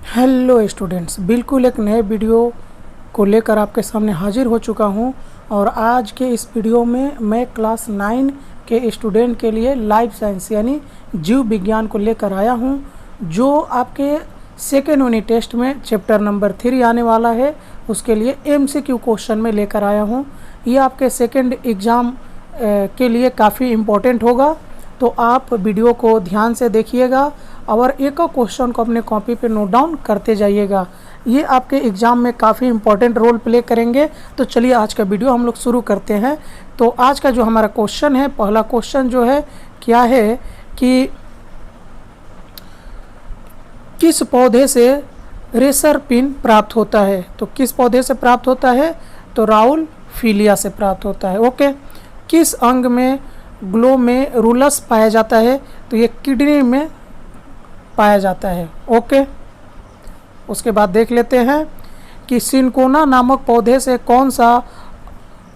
Hello students, बिल्कुल एक नए वीडियो को लेकर आपके सामने हाजिर हो चुका हूं। और आज के इस वीडियो में मैं क्लास 9 के स्टूडेंट के लिए लाइफ साइंस यानी जीव विज्ञान को लेकर आया हूं, जो आपके सेकेंड यूनिट टेस्ट में चैप्टर नंबर 3 आने वाला है। उसके लिए MCQ क्वेश्चन में लेकर आया हूं। ये आपके सेकेंड एग्ज़ाम के लिए काफ़ी इम्पोर्टेंट होगा, तो आप वीडियो को ध्यान से देखिएगा और एक क्वेश्चन को अपने कॉपी पे नोट डाउन करते जाइएगा। ये आपके एग्ज़ाम में काफ़ी इम्पोर्टेंट रोल प्ले करेंगे। तो चलिए आज का वीडियो हम लोग शुरू करते हैं। तो आज का जो हमारा क्वेश्चन है, पहला क्वेश्चन जो है क्या है कि किस पौधे से रेशर पिन प्राप्त होता है। तो किस पौधे से प्राप्त होता है? तो राउल फीलिया से प्राप्त होता है। ओके। किस अंग में ग्लोमेरुलस पाया जाता है? तो ये किडनी में पाया जाता है। ओके। उसके बाद देख लेते हैं कि सिनकोना नामक पौधे से कौन सा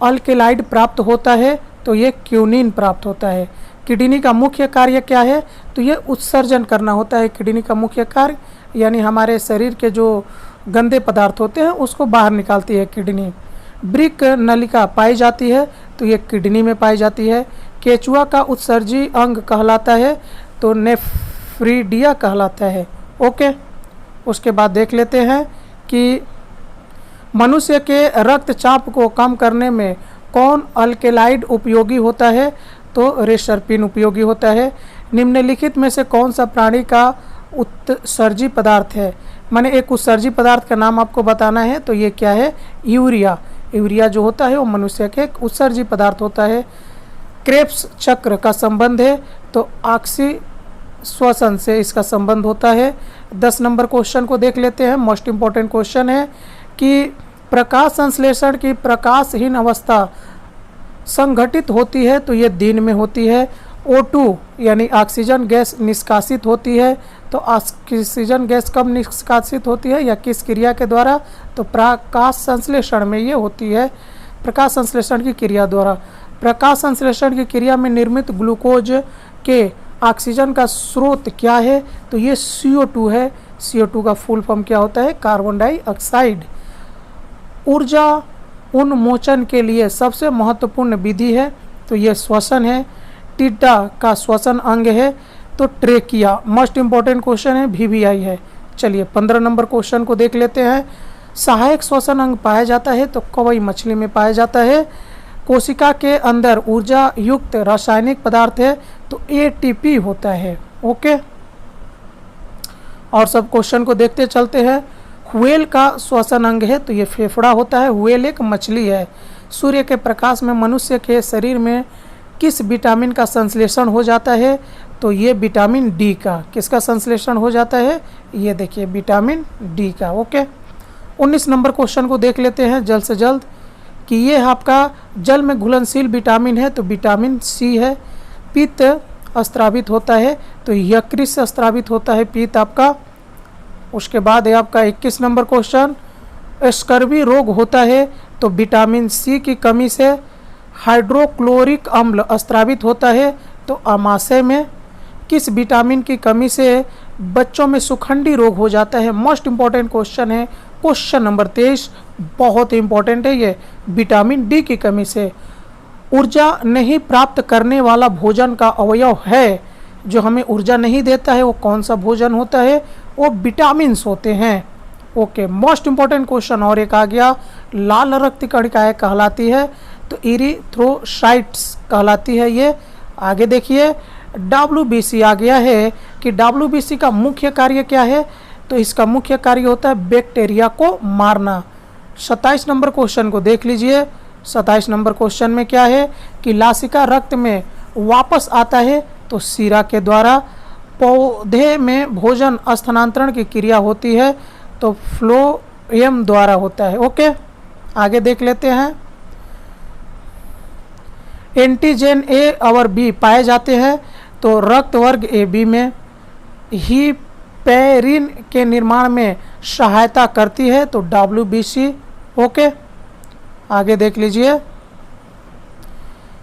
अल्केलाइड प्राप्त होता है? तो ये क्यूनिन प्राप्त होता है। किडनी का मुख्य कार्य क्या है? तो ये उत्सर्जन करना होता है। किडनी का मुख्य कार्य यानी हमारे शरीर के जो गंदे पदार्थ होते हैं उसको बाहर निकालती है किडनी। ब्रिक नलिका पाई जाती है, तो ये किडनी में पाई जाती है। केचुआ का उत्सर्जी अंग कहलाता है, तो नेफ्रीडिया कहलाता है। ओके। उसके बाद देख लेते हैं कि मनुष्य के रक्तचाप को कम करने में कौन अल्केलाइड उपयोगी होता है? तो रेशरपिन उपयोगी होता है। निम्नलिखित में से कौन सा प्राणी का उत्सर्जी पदार्थ है? माने एक उत्सर्जी पदार्थ का नाम आपको बताना है, तो ये क्या है? यूरिया। यूरिया जो होता है वो मनुष्य के एक उत्सर्जी पदार्थ होता है। क्रेब्स चक्र का संबंध है, तो ऑक्सी श्वसन से इसका संबंध होता है। 10 नंबर क्वेश्चन को देख लेते हैं। मोस्ट इम्पॉर्टेंट क्वेश्चन है कि प्रकाश संश्लेषण की प्रकाशहीन अवस्था संघटित होती है, तो ये दिन में होती है। O2 यानी ऑक्सीजन गैस निष्कासित होती है, तो ऑक्सीजन गैस कब निष्कासित होती है या किस क्रिया के द्वारा? तो प्रकाश संश्लेषण में ये होती है, प्रकाश संश्लेषण की क्रिया द्वारा। प्रकाश संश्लेषण की क्रिया में निर्मित ग्लूकोज के ऑक्सीजन का स्रोत क्या है? तो ये CO2 है। CO2 का फुल फॉर्म क्या होता है? Carbon dioxide. ऊर्जा उन्मोचन के लिए सबसे महत्वपूर्ण विधि है, तो ये श्वसन है। टिड्डा का श्वसन अंग है, तो ट्रेकिया। मोस्ट इम्पॉर्टेंट क्वेश्चन है, VVI है। चलिए 15 नंबर क्वेश्चन को देख लेते हैं। सहायक श्वसन अंग पाया जाता है, तो कवई मछली में पाया जाता है। कोशिका के अंदर ऊर्जा युक्त रासायनिक पदार्थ है, तो ATP होता है। ओके। और सब क्वेश्चन को देखते चलते हैं। व्हेल का श्वसन अंग है, तो ये फेफड़ा होता है। व्हेल एक मछली है। सूर्य के प्रकाश में मनुष्य के शरीर में किस विटामिन का संश्लेषण हो जाता है? तो ये विटामिन D का। किसका संश्लेषण हो जाता है? ये देखिए विटामिन D का। ओके। 19 नंबर क्वेश्चन को देख लेते हैं जल्द से जल्द कि ये आपका जल में घुलनशील विटामिन है, तो विटामिन C है। पित्त स्त्रावित होता है, तो यकृत से स्त्रावित होता है पित्त आपका। उसके बाद है आपका 21 नंबर क्वेश्चन, स्कर्वी रोग होता है, तो विटामिन C की कमी से हाइड्रोक्लोरिक अम्ल स्त्रावित होता है, तो आमाशय में। किस विटामिन की कमी से बच्चों में सुखंडी रोग हो जाता है? मोस्ट इम्पॉर्टेंट क्वेश्चन है, क्वेश्चन नंबर 23, बहुत इंपॉर्टेंट है ये। विटामिन D की कमी से। ऊर्जा नहीं प्राप्त करने वाला भोजन का अवयव है जो हमें ऊर्जा नहीं देता है, वो कौन सा भोजन होता है? वो विटामिन्स होते हैं। ओके। मोस्ट इम्पॉर्टेंट क्वेश्चन और एक आ गया, लाल रक्त कणिकाएं कहलाती है, तो इरिथ्रोसाइट्स कहलाती है ये। आगे देखिए WBC आ गया है कि WBC का मुख्य कार्य क्या है? तो इसका मुख्य कार्य होता है बैक्टीरिया को मारना। 27 नंबर क्वेश्चन को देख लीजिए। 27 नंबर क्वेश्चन में क्या है कि लासिका रक्त में वापस आता है, तो सीरा के द्वारा। पौधे में भोजन स्थानांतरण की क्रिया होती है, तो फ्लोएम द्वारा होता है। ओके। आगे देख लेते हैं। एंटीजन A और B पाए जाते हैं, तो रक्त वर्ग AB में। हिपैरिन के निर्माण में सहायता करती है, तो WBC। ओके। आगे देख लीजिए।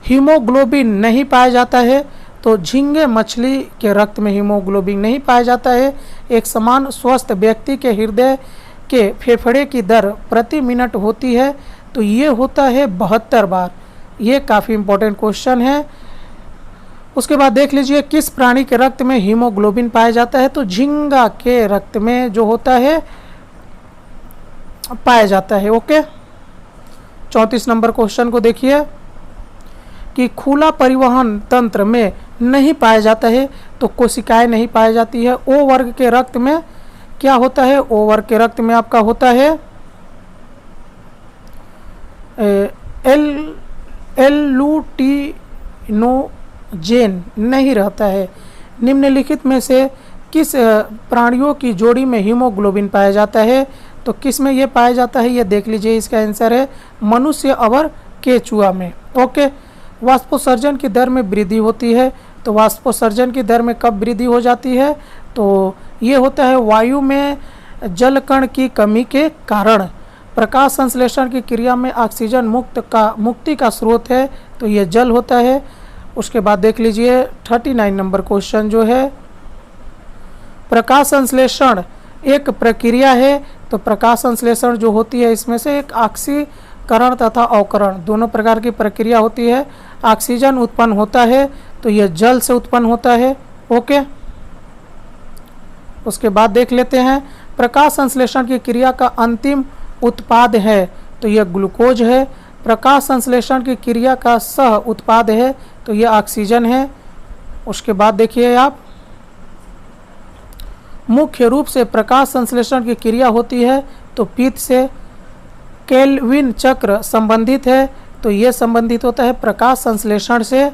हीमोग्लोबिन नहीं पाया जाता है, तो झींगे मछली के रक्त में हीमोग्लोबिन नहीं पाया जाता है। एक समान स्वस्थ व्यक्ति के हृदय के फेफड़े की दर प्रति मिनट होती है, तो ये होता है 72 बार। ये काफ़ी इंपॉर्टेंट क्वेश्चन है। उसके बाद देख लीजिए किस प्राणी के रक्त में हीमोग्लोबिन पाया जाता है, तो झींगा के रक्त में जो होता है पाया जाता है। ओके, 34 नंबर क्वेश्चन को देखिए कि खुला परिवहन तंत्र में नहीं पाया जाता है, तो कोशिकाएं नहीं पाई जाती है। ओ वर्ग के रक्त में क्या होता है, ओ वर्ग के रक्त में आपका होता है एल्लूटिनोजेन नहीं रहता है। निम्नलिखित में से किस प्राणियों की जोड़ी में हीमोग्लोबिन पाया जाता है, तो किस में ये पाया जाता है, ये देख लीजिए। इसका आंसर है मनुष्य और केचुआ में। ओके, वाष्पोत्सर्जन की दर में वृद्धि होती है, तो वाष्पोत्सर्जन की दर में कब वृद्धि हो जाती है, तो ये होता है वायु में जल कण की कमी के कारण। प्रकाश संश्लेषण की क्रिया में ऑक्सीजन मुक्ति का स्रोत है, तो ये जल होता है। उसके बाद देख लीजिए 39 नंबर क्वेश्चन जो है, प्रकाश संश्लेषण एक प्रक्रिया है, तो प्रकाश संश्लेषण जो होती है इसमें से एक ऑक्सीकरण तथा अवकरण दोनों प्रकार की प्रक्रिया होती है। ऑक्सीजन उत्पन्न होता है, तो यह जल से उत्पन्न होता है। ओके, उसके बाद देख लेते हैं प्रकाश संश्लेषण की क्रिया का अंतिम उत्पाद है, तो यह ग्लूकोज है। प्रकाश संश्लेषण की क्रिया का सह उत्पाद है, तो यह ऑक्सीजन है। उसके बाद देखिए आप, मुख्य रूप से प्रकाश संश्लेषण की क्रिया होती है, तो पीत से। केल्विन चक्र संबंधित है, तो यह संबंधित होता है प्रकाश संश्लेषण से।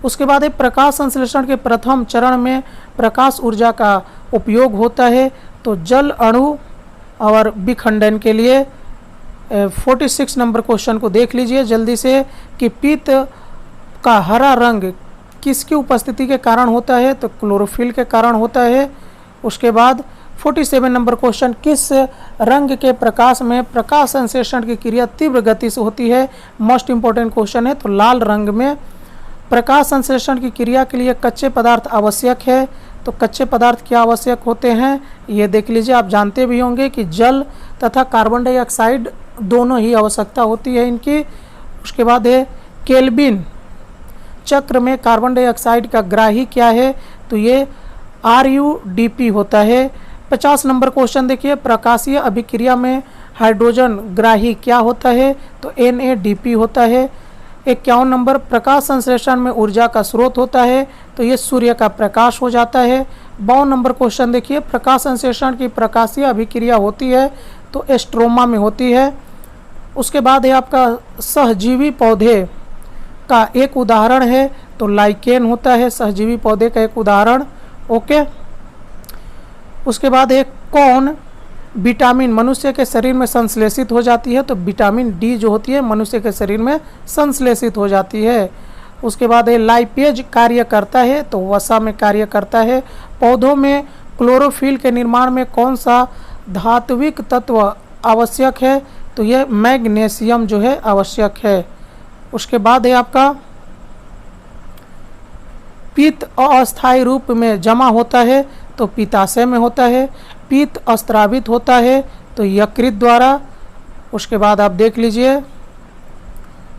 उसके बाद एक प्रकाश संश्लेषण के प्रथम चरण में प्रकाश ऊर्जा का उपयोग होता है, तो जल अणु और विखंडन के लिए। 46 नंबर क्वेश्चन को देख लीजिए जल्दी से कि पीत का हरा रंग किसकी उपस्थिति के कारण होता है, तो क्लोरोफिल के कारण होता है। उसके बाद 47 नंबर क्वेश्चन, किस रंग के प्रकाश में प्रकाश संश्लेषण की क्रिया तीव्र गति से होती है, मोस्ट इंपॉर्टेंट क्वेश्चन है, तो लाल रंग में। प्रकाश संश्लेषण की क्रिया के लिए कच्चे पदार्थ आवश्यक है, तो कच्चे पदार्थ क्या आवश्यक होते हैं, ये देख लीजिए। आप जानते भी होंगे कि जल तथा कार्बन डाइऑक्साइड दोनों ही आवश्यकता होती है इनकी। उसके बाद है केल्विन चक्र में कार्बन डाइऑक्साइड का ग्राही क्या है, तो ये RUDP होता है। 50 नंबर क्वेश्चन देखिए, प्रकाशीय अभिक्रिया में हाइड्रोजन ग्राही क्या होता है, तो NADP होता है। 51 नंबर, प्रकाश संश्लेषण में ऊर्जा का स्रोत होता है, तो ये सूर्य का प्रकाश हो जाता है। 52 नंबर क्वेश्चन देखिए, प्रकाश संश्लेषण की प्रकाशीय अभिक्रिया होती है, तो स्ट्रोमा में होती है। उसके बाद है आपका सहजीवी पौधे का एक उदाहरण है, तो लाइकेन होता है सहजीवी पौधे का एक उदाहरण। ओके, उसके बाद एक कौन विटामिन मनुष्य के शरीर में संश्लेषित हो जाती है, तो विटामिन डी जो होती है मनुष्य के शरीर में संश्लेषित हो जाती है। उसके बाद ये लाइपेज कार्य करता है, तो वसा में कार्य करता है। पौधों में क्लोरोफिल के निर्माण में कौन सा धात्विक तत्व आवश्यक है, तो यह मैग्नीशियम जो है आवश्यक है। उसके बाद है आपका पित्त अस्थायी रूप में जमा होता है, तो पित्ताशय में होता है। पित्त अस्त्रावित होता है, तो यकृत द्वारा। उसके बाद आप देख लीजिए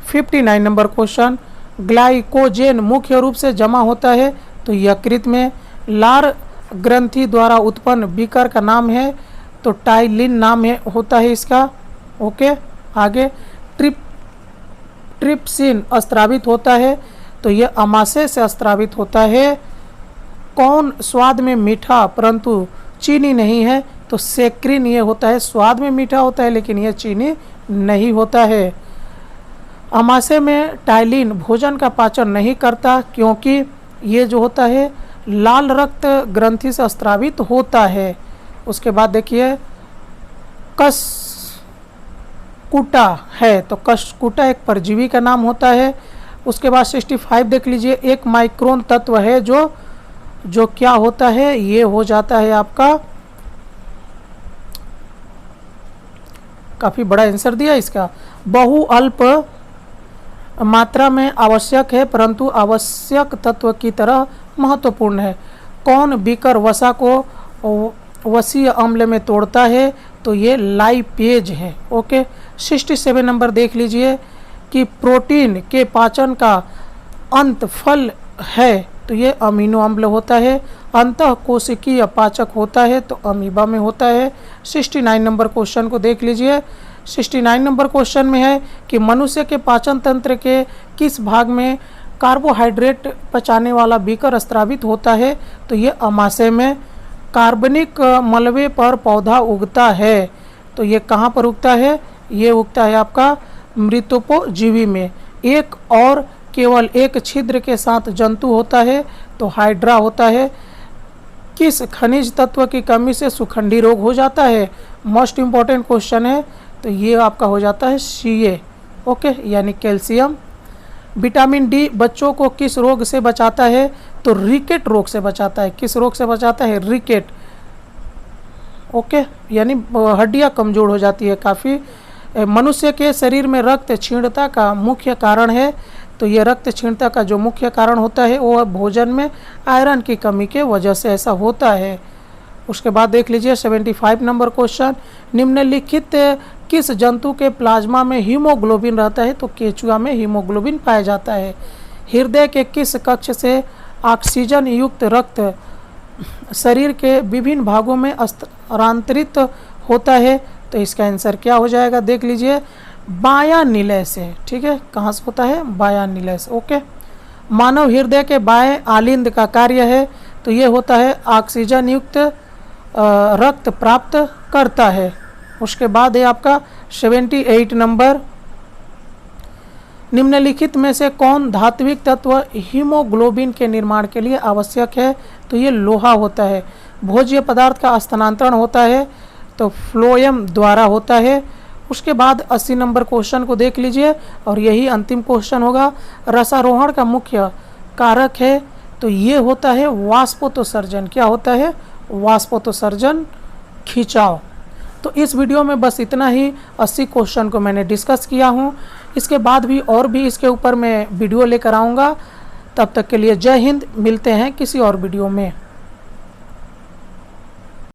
59 नंबर क्वेश्चन, ग्लाइकोजेन मुख्य रूप से जमा होता है, तो यकृत में। लार ग्रंथि द्वारा उत्पन्न विकर का नाम है, तो टाइलिन नाम है होता है इसका। ओके, आगे ट्रिप्सिन अस्त्रावित होता है, तो यह अमाशय से अस्त्रावित होता है। कौन स्वाद में मीठा परंतु चीनी नहीं है, तो सेक्रिन ये होता है, स्वाद में मीठा होता है लेकिन यह चीनी नहीं होता है। अमाशय में टाइलिन भोजन का पाचन नहीं करता, क्योंकि ये जो होता है लाल रक्त ग्रंथि से अस्त्रावित होता है। उसके बाद देखिए कशकुटा है, तो कशकुटा एक परजीवी का नाम होता है। उसके बाद 65 देख लीजिए, एक माइक्रोन तत्व है जो क्या होता है, ये हो जाता है आपका, काफ़ी बड़ा आंसर दिया इसका, बहु अल्प मात्रा में आवश्यक है परंतु आवश्यक तत्व की तरह महत्वपूर्ण है। कौन बीकर वसा को वसीय अम्ल में तोड़ता है? तो ये लाइपेज है। ओके, 67 नंबर देख लीजिए कि प्रोटीन के पाचन का अंत फल है तो ये अमीनो अम्ल होता है। अंतः कोशिकीय पाचक होता है तो अमीबा में होता है। 69 नंबर क्वेश्चन को देख लीजिए। 69 नंबर क्वेश्चन में है कि मनुष्य के पाचन तंत्र के किस भाग में कार्बोहाइड्रेट पचाने वाला बीकर स्रावित होता है? तो ये अमाशय में। कार्बनिक मलबे पर पौधा उगता है तो ये कहाँ पर उगता है? ये उगता है आपका मृतोपजीवी में। एक और केवल एक छिद्र के साथ जंतु होता है तो हाइड्रा होता है। किस खनिज तत्व की कमी से सुखंडी रोग हो जाता है? मोस्ट इम्पॉर्टेंट क्वेश्चन है तो ये आपका हो जाता है Ca। ओके, यानी कैल्शियम। विटामिन डी बच्चों को किस रोग से बचाता है? तो रिकेट रोग से बचाता है। किस रोग से बचाता है? रिकेट। ओके, यानी हड्डियां कमज़ोर हो जाती है काफ़ी। मनुष्य के शरीर में रक्त क्षीणता का मुख्य कारण है तो ये रक्त क्षीणता का जो मुख्य कारण होता है वो भोजन में आयरन की कमी के वजह से ऐसा होता है। उसके बाद देख लीजिए 75 नंबर क्वेश्चन, निम्नलिखित किस जंतु के प्लाज्मा में हीमोग्लोबिन रहता है? तो केचुआ में हीमोग्लोबिन पाया जाता है। हृदय के किस कक्ष से ऑक्सीजन युक्त रक्त शरीर के विभिन्न भागों में स्थानांतरित होता है? तो इसका आंसर क्या हो जाएगा? देख लीजिए, बायां निलय से। ठीक है, कहाँ से होता है? बायां निलय से। ओके, मानव हृदय के बाएं आलिंद का कार्य है तो ये होता है ऑक्सीजन युक्त रक्त प्राप्त करता है। उसके बाद है आपका 78 नंबर, निम्नलिखित में से कौन धात्विक तत्व हीमोग्लोबिन के निर्माण के लिए आवश्यक है? तो ये लोहा होता है। भोज्य पदार्थ का स्थानांतरण होता है तो फ्लोएम द्वारा होता है। उसके बाद 80 नंबर क्वेश्चन को देख लीजिए और यही अंतिम क्वेश्चन होगा। रसारोहण का मुख्य कारक है तो ये होता है वाष्पोत्सर्जन। क्या होता है? वाष्पोत्सर्जन, खिंचाव। तो इस वीडियो में बस इतना ही 80 क्वेश्चन को मैंने डिस्कस किया हूँ। इसके बाद भी और भी इसके ऊपर मैं वीडियो लेकर आऊँगा। तब तक के लिए जय हिंद। मिलते हैं किसी और वीडियो में।